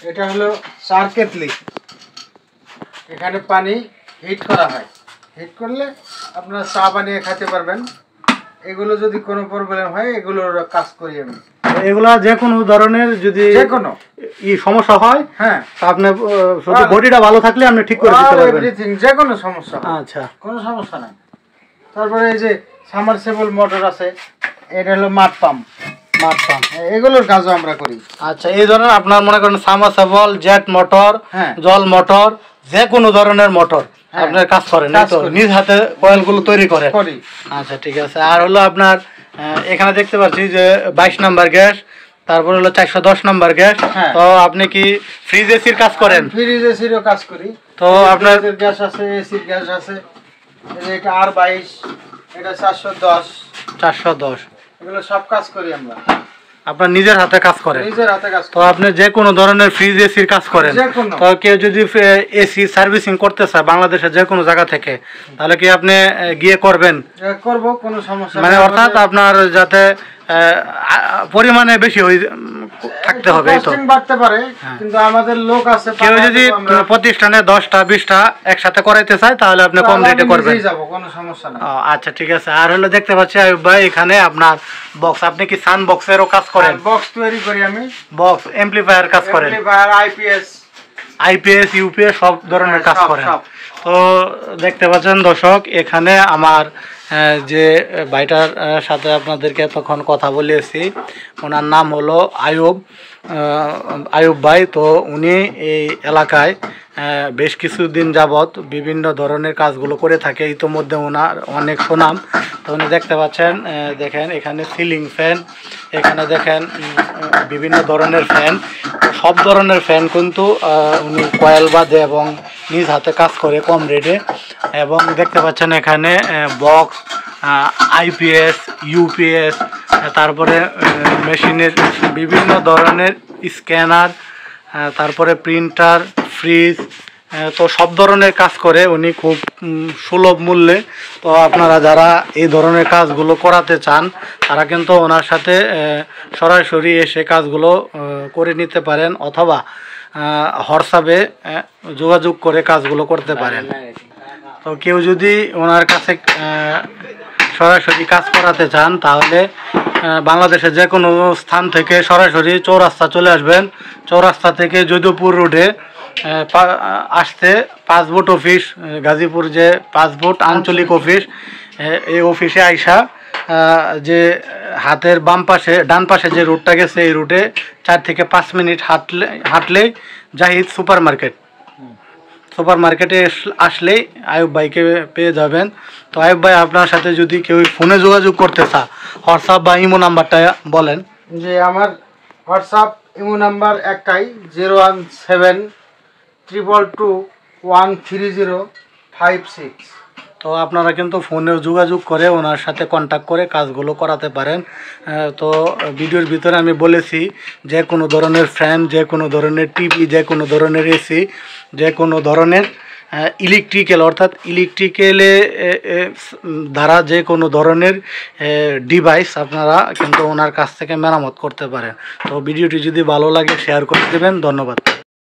এটা হলো চার কেটলি, এখানে পানি হিট করা হয়, হিট করলে আপনারা চা বানিয়ে খেতে পারবেন। এগুলো যদি কোনো প্রবলেম হয় এগুলোর কাজ করি আমি। এগুলা যে কোনো ধরনের যদি যে কোনো সমস্যা হয়, হ্যাঁ, আপনি শুধু বডিটা ভালো থাকলে আপনি ঠিক করে দিতে পারবেন এভরিথিং, যে কোনো সমস্যা। আচ্ছা, কোনো সমস্যা নাই। তারপরে এই যে সাবমার্সিবল মোটর আছে, এটা হলো মাড পাম্প, এগুলোর কাজও আমরা করি। আচ্ছা, এই ধরনের আপনার মনে করেন সাবমার্সিবল, জেট মোটর, জল মোটর, যে কোনো ধরনের মোটর আপনার কাজ করেন, নিজ হাতে কয়েলগুলো তৈরি করেন। আচ্ছা, ঠিক আছে। আর হলো আপনার এখানে দেখতে পাচ্ছি যে 22 নাম্বার গ্যাস, তারপর হলো 410 নাম্বার গ্যাস। তো আপনি কি ফ্রিজ এসির কাজ করেন? ফ্রিজ এসিরও কাজ করি। তো আপনার গ্যাস আছে, এসির গ্যাস আছে, এটা R22, এটা 410 এগুলো সব কাজ করি আমরা। আপনার নিজের হাতে কাজ করেন? নিজের হাতে কাজ। তো আপনি যে কোনো ধরনের ফ্রিজ এসির কাজ করেন? তো কেউ যদি এসি সার্ভিসিং করতে চায় বাংলাদেশের যে কোনো জায়গা থেকে, তাহলে কি আপনি গিয়ে করবেন? করব, কোনো সমস্যা মানে অর্থাৎ আপনার যাতে পরিমাণে বেশি থাকতে হবে, এই তো বাড়তে পারে, কিন্তু আমাদের লোক আছে। কেউ যদি প্রতিষ্ঠানে 10টা 20টা একসাথে করাইতে চায় তাহলে আপনি কম রেটে করবেন। কোনো সমস্যা না। আচ্ছা, ঠিক আছে। আর হলো দেখতে পাচ্ছি আয়ুব ভাই এখানে আপনার বক্স, আপনি কি সান বক্সেরও কাজ করেন? বক্স তৈরি করি আমি, বক্স এমপ্লিফায়ার কাজ করেন, আইপিএস ইউপিএস সব ধরনের কাজ করেন। তো দেখতে পাচ্ছেন দর্শক, এখানে আমার যে ভাইটার সাথে আপনাদেরকে তখন কথা বলেছি, ওনার নাম হলো আয়ুব ভাই। তো উনি এই এলাকায় বেশ কিছুদিন যাবৎ বিভিন্ন ধরনের কাজগুলো করে থাকে, ইতোমধ্যে ওনার অনেক সুনাম। তো উনি দেখতে পাচ্ছেন, দেখেন এখানে সিলিং ফ্যান, এখানে দেখেন বিভিন্ন ধরনের ফ্যান, সব ধরনের ফ্যান কিন্তু উনি কয়েল বাঁধে এবং নিজ হাতে কাজ করে কম রেটে। এবং দেখতে পাচ্ছেন এখানে বক্স, আইপিএস, ইউপিএস, তারপরে মেশিনের বিভিন্ন ধরনের স্ক্যানার, তারপরে প্রিন্টার, ফ্রিজ, তো সব ধরনের কাজ করে উনি খুব সুলভ মূল্যে। তো আপনারা যারা এই ধরনের কাজগুলো করাতে চান তারা কিন্তু ওনার সাথে সরাসরি এসে কাজগুলো করে নিতে পারেন, অথবা হোয়াটসঅ্যাপে যোগাযোগ করে কাজগুলো করতে পারেন। তো কেউ যদি ওনার কাছে সরাসরি কাজ করাতে চান তাহলে বাংলাদেশের যে কোনো স্থান থেকে সরাসরি চৌরাস্তা চলে আসবেন। চৌরাস্তা থেকে যদুপুর রোডে আসতে পাসপোর্ট অফিস, গাজীপুর যে পাসপোর্ট আঞ্চলিক অফিস, এই অফিসে আইসা যে হাতের বাম পাশে ডান পাশে যে রুটটা গেছে এই রুটে 4 থেকে 5 মিনিট হাঁটলেই জাহিদ সুপার মার্কেটে আসলেই আয়ুব ভাইকে পেয়ে যাবেন। তো আয়ুব ভাই, আপনার সাথে যদি কেউ ফোনে যোগাযোগ করতে চায়, হোয়াটসঅ্যাপ বা ইমো নাম্বারটা বলেন। যে আমার হোয়াটসঅ্যাপ ইমো নাম্বার একটাই, 01722213056। তো আপনারা কিন্তু ফোনে যোগাযোগ করে ওনার সাথে কন্ট্যাক্ট করে কাজগুলো করাতে পারেন। তো ভিডিওর ভিতরে আমি বলেছি যে কোনো ধরনের ফ্যান, যে কোনো ধরনের টিভি, যে কোনো ধরনের এসি, যে কোনো ধরনের ইলেকট্রিক্যাল, অর্থাৎ ইলেকট্রিক্যালে দ্বারা যে কোনো ধরনের ডিভাইস আপনারা কিন্তু ওনার কাছ থেকে মেরামত করতে পারেন। তো ভিডিওটি যদি ভালো লাগে শেয়ার করে দেবেন। ধন্যবাদ।